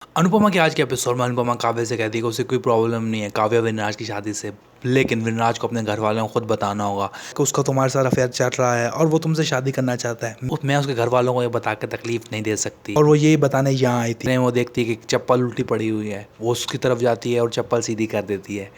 अनुपमा के आज के एपिसोड में अनुपमा काव्य से कहती है कि उसे कोई प्रॉब्लम नहीं है काव्य विनराज की शादी से। लेकिन विनराज को अपने घर वालों को खुद बताना होगा कि उसका तुम्हारे साथ अफेयर चल रहा है और वो तुमसे शादी करना चाहता है। मैं उसके घर वालों को ये बता के तकलीफ नहीं दे सकती और वो यही बताने यहाँ आई थी। वो देखती है कि चप्पल उल्टी पड़ी हुई है, वो उसकी तरफ जाती है और चप्पल सीधी कर देती है।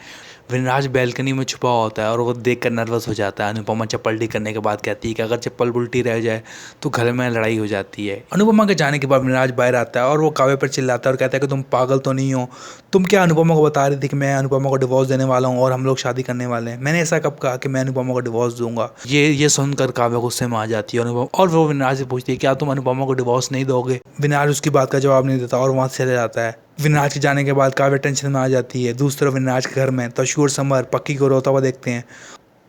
विनराज बैल्कनी में छुपा होता है और वो देखकर नर्वस हो जाता है। अनुपमा चप्पल ठीक करने के बाद कहती है कि अगर चप्पल उल्टी रह जाए तो घर में लड़ाई हो जाती है। अनुपमा के जाने के बाद विनराज बाहर आता है और वो काव्य पर चिल्लाता है और कहता है कि तुम पागल तो नहीं हो, तुम क्या अनुपमा को बता रही थी कि मैं अनुपमा को डिवोर्स देने वाला हूँ और हम लोग शादी करने वाले हैं। मैंने ऐसा कब कहा कि मैं अनुपमा को डिवोर्स दूंगा। ये सुनकर काव्य गुस्से में आ जाती है अनुपमा और वो विनराज से पूछती है क्या तुम अनुपमा को डिवोर्स नहीं दोगे। विनराज उसकी बात का जवाब नहीं देता और वहां से चले जाता है। विनराज के जाने के बाद काव्य टेंशन में आ जाती है। दूसरी तरफ विनराज के घर में तशु और समर पक्की को रोता हुआ देखते हैं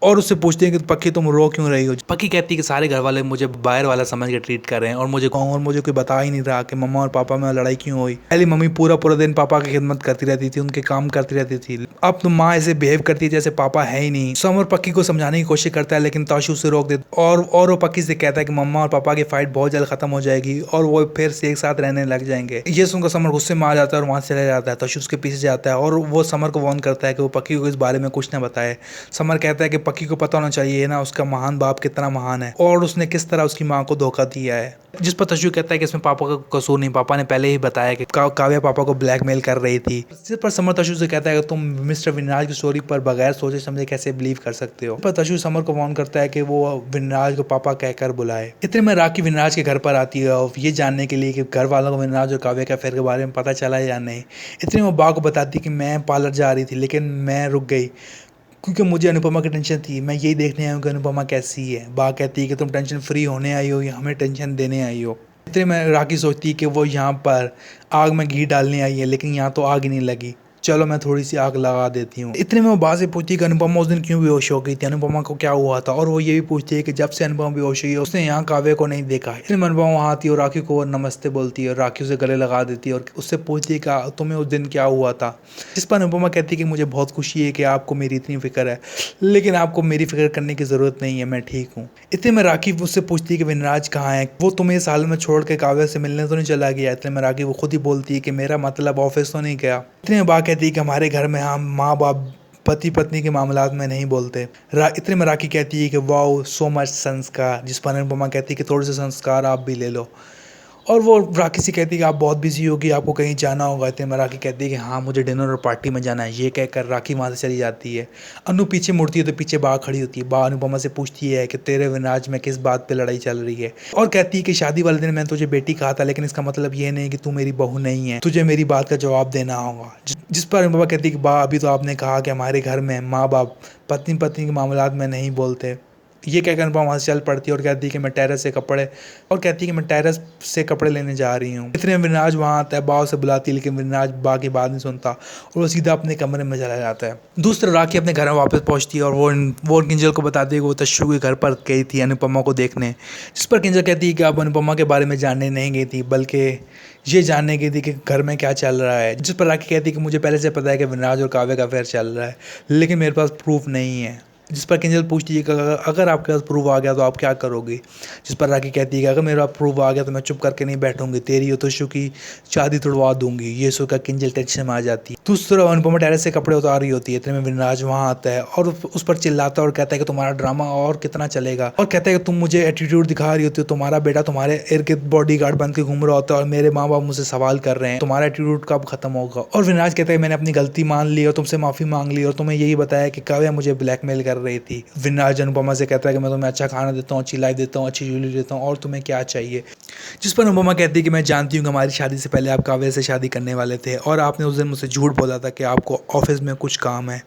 और उससे पूछते हैं कि पक्की तुम रो क्यों रही हो। पक्की कहती है कि सारे घर वाले मुझे बाहर वाला समझ के ट्रीट कर रहे हैं और मुझे कोई बता ही नहीं रहा कि मम्मा और पापा में लड़ाई क्यों हुई। पहले मम्मी पूरा पूरा दिन पापा की खिदमत करती रहती थी, उनके काम करती रहती थी। अब तो माँ ऐसे बिहेव करती है जैसे पापा है ही नहीं। समर पक्की को समझाने की कोशिश करता है लेकिन ताशु उसे रोक देता और वो पक्की से कहता है कि मम्मा और पापा की फाइट बहुत जल्द खत्म हो जाएगी और वो फिर से एक साथ रहने लग जाएंगे। ये सुनकर समर गुस्से में आ जाता है और वहां से चला जाता है। ताशु उसके पीछे जाता है और वो समर को वार्न करता है कि वो पक्की को इस बारे में कुछ न बताए। समर कहता है कि पक्की को पता होना चाहिए ये ना उसका महान बाप कितना महान है और उसने किस तरह उसकी माँ को धोखा दिया है। जिस पर तशु कहता है कि इसमें पापा का कसूर नहीं, पापा ने पहले ही बताया कि काव्या पापा को ब्लैकमेल कर रही थी। जिस पर समर तशु से कहता है कि तुम मिस्टर विनराज की स्टोरी पर बगैर सोचे समझे कैसे बिलीव कर सकते हो। पर तशु समर को वार्न करता है कि वो विनराज को पापा कहकर बुलाए। इतने में राखी विनराज के घर पर आती है और ये जानने के लिए कि घर वालों को विनराज और काव्या के अफेयर के बारे में पता चला है या नहीं। इतने में बा को बताती कि मैं पार्लर जा रही थी लेकिन मैं रुक गई क्योंकि मुझे अनुपमा की टेंशन थी। मैं यही देखने आई हूँ कि अनुपमा कैसी है। बा कहती है कि तुम टेंशन फ्री होने आई हो या हमें टेंशन देने आई हो। इतने में राखी सोचती है कि वो यहाँ पर आग में घी डालने आई है लेकिन यहाँ तो आग ही नहीं लगी, चलो मैं थोड़ी सी आग लगा देती हूँ। इतने में वो बात से पूछती है कि अनुपमा उस दिन क्यों बेहोश हो गई थी, अनुपमा को क्या हुआ था। और वो ये भी पूछती है कि जब से अनुपमा बेहोश हुई है उसने यहाँ काव्य को नहीं देखा। इतने में अनुपमा वहाँ आती है और राखी को नमस्ते बोलती है और राखी उसे गले लगा देती है और उससे पूछती है कि तुम्हें उस दिन क्या हुआ था। जिस पर अनुपमा कहती है कि मुझे बहुत खुशी है कि आपको मेरी इतनी फिक्र है लेकिन आपको मेरी फिक्र करने की ज़रूरत नहीं है, मैं ठीक हूँ। इतने में राखी उससे पूछती है कि विनराज कहाँ है, वो तुम्हें साल में छोड़ के काव्य से मिलने तो नहीं चला गया। इतने में राखी वो खुद ही बोलती है कि मेरा मतलब ऑफिस तो नहीं गया। इतने में बा कहती है कि हमारे घर में हम माँ बाप पति पत्नी के मामलात में नहीं बोलते। इतने में राखी कहती है कि वाओ सो मच संस्कार। जिस पर अनुपमा कहती है कि थोड़े से संस्कार आप भी ले लो। और वो राखी से कहती है कि आप बहुत बिजी होगी, आपको कहीं जाना होगा। इतने में राखी कहती है कि हाँ मुझे डिनर और पार्टी में जाना है। ये कहकर राखी वहाँ से चली जाती है। अनु पीछे मुड़ती है तो पीछे बा खड़ी होती है। बा अनुपमा से पूछती है कि तेरे विनाज में किस बात पे लड़ाई चल रही है और कहती है कि शादी वाले दिन मैंने तुझे बेटी कहा था लेकिन इसका मतलब ये नहीं कि तू मेरी बहू नहीं है, तुझे मेरी बात का जवाब देना होगा। जिस पर अनुपमा कहती है कि बा अभी तो आपने कहा कि हमारे घर में माँ बाप पत्नी पत्नी के मामलात में नहीं बोलते। ये कहकर अनुपमा वहाँ से चल पड़ती है और कहती है कि मैं टेरेस से कपड़े लेने जा रही हूँ। इतने में विनराज वहाँ आता है, बा से बुलाती है लेकिन विनराज बा की बात नहीं सुनता और वो सीधा अपने कमरे में चला जाता है। दूसरा राखी अपने घर में वापस पहुँचती है और वो किंजल को बताती है कि वो तशु के घर पर गई थी अनुपमा को देखने। जिस पर किंजल कहती है कि आप अनुपमा के बारे में जानने नहीं गई थी बल्कि ये जानने गई थी कि घर में क्या चल रहा है। जिस पर राखी कहती है कि मुझे पहले से पता है कि विनराज और काव्य का अफेयर चल रहा है लेकिन मेरे पास प्रूफ नहीं है। जिस पर किंजल पूछती है कि अगर आपके पास प्रूफ आ गया तो आप क्या करोगी। जिस पर राखी कहती है कि अगर मेरे पास प्रूफ आ गया तो मैं चुप करके नहीं बैठूंगी, तेरी और तशु की शादी तुड़वा दूंगी। ये सुनकर किंजल टेंशन में आ जाती है। दूसरी तरफ अनुपमा टेरेस से कपड़े उतार रही होती है। इतने में विनराज वहाँ आता है और उस पर चिल्लाता है और कहता है कि तुम्हारा ड्रामा और कितना चलेगा और कहता है कि तुम मुझे एटीट्यूड दिखा रही होती हो, तुम्हारा बेटा तुम्हारे इर्द गिर्द बॉडी गार्ड बन के घूम रहा होता है और मेरे माँ बाप मुझसे सवाल कर रहे हैं, तुम्हारा एटीट्यूड कब खत्म होगा। और विनराज कहता है मैंने अपनी गलती मान ली और तुमसे माफी मांग ली और तुम्हें यही बताया कि काव्या मुझे ब्लैकमेल कर रही थी। विनराज अनुपमा से कहता है कि मैं तुम्हें अच्छा खाना देता हूँ, अच्छी लाइफ देता हूँ, अच्छी ज्वेलरी देता हूँ और तुम्हें क्या चाहिए। जिस पर अनुपमा कहती है कि मैं जानती हूँ कि हमारी शादी से पहले आप काव्या से शादी करने वाले थे और आपने उस दिन मुझसे झूठ बोला था कि आपको ऑफिस में कुछ काम है।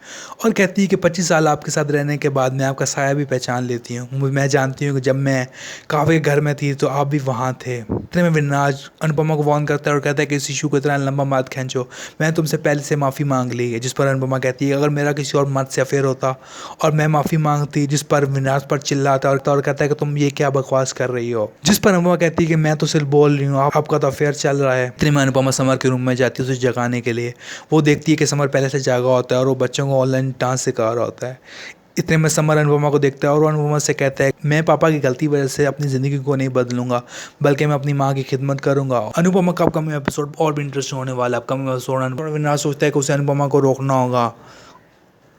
और कहती है कि 25 साल आपके साथ रहने के बाद मैं आपका साया भी पहचान लेती हूँ। मैं जानती हूँ कि जब मैं काव्या के घर में थी तो आप भी वहाँ थे। इतने में विनराज अनुपमा को वार्न करता है और कहता है कि इस इशू को इतना लंबा मत खींचो, मैंने तुमसे पहले से माफ़ी मांग ली है। जिस पर अनुपमा कहती है अगर मेरा किसी और मर्द से अफेयर होता और मैं माफ़ी मांगती। जिस पर विनाश पर चिल्लाता और कहता है कि तुम ये क्या बकवास कर रही हो। जिस पर अनुपमा कहती है कि मैं तो सिर्फ बोल रही हूँ, आपका तो अफेयर चल रहा है। इतने में अनुपमा समर के रूम में जाती है उसे जगाने के लिए। वो देखती है कि समर पहले से जागा होता है और वो बच्चों को ऑनलाइन डांस सिखा रहा होता है। इतने में समर अनुपमा को देखता है और वो अनुपमा से कहता है, मैं पापा की गलती वजह से अपनी ज़िंदगी को नहीं बदलूंगा, बल्कि मैं अपनी माँ की खिदमत करूंगा। अनुपमा का अपकमिंग एपिसोड और भी इंटरेस्टिंग होने वाला है। अपकमिंग एपिसोड विनाश सोचता है कि उसे अनुपमा को रोकना होगा।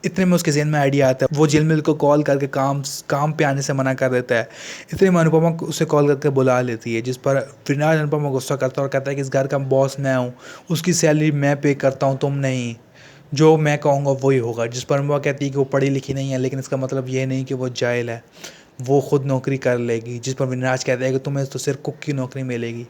इतने में उसके ज़हन में आइडिया आता है, वो जिलमिल को कॉल करके काम पे आने से मना कर देता है। इतने में अनुपमा उसे कॉल करके बुला लेती है, जिस पर विनाश अनुपमा गुस्सा करता है और कहता है कि इस घर का बॉस मैं हूँ, उसकी सैलरी मैं पे करता हूँ, तुम नहीं। जो मैं कहूँगा वही होगा। जिस पर अनुपमा कहती है कि वो पढ़ी लिखी नहीं है, लेकिन इसका मतलब ये नहीं कि वो जाहिल है, वो खुद नौकरी कर लेगी। जिस पर विनाश कहता है कि तुम्हें तो सिर्फ कुक की नौकरी मिलेगी।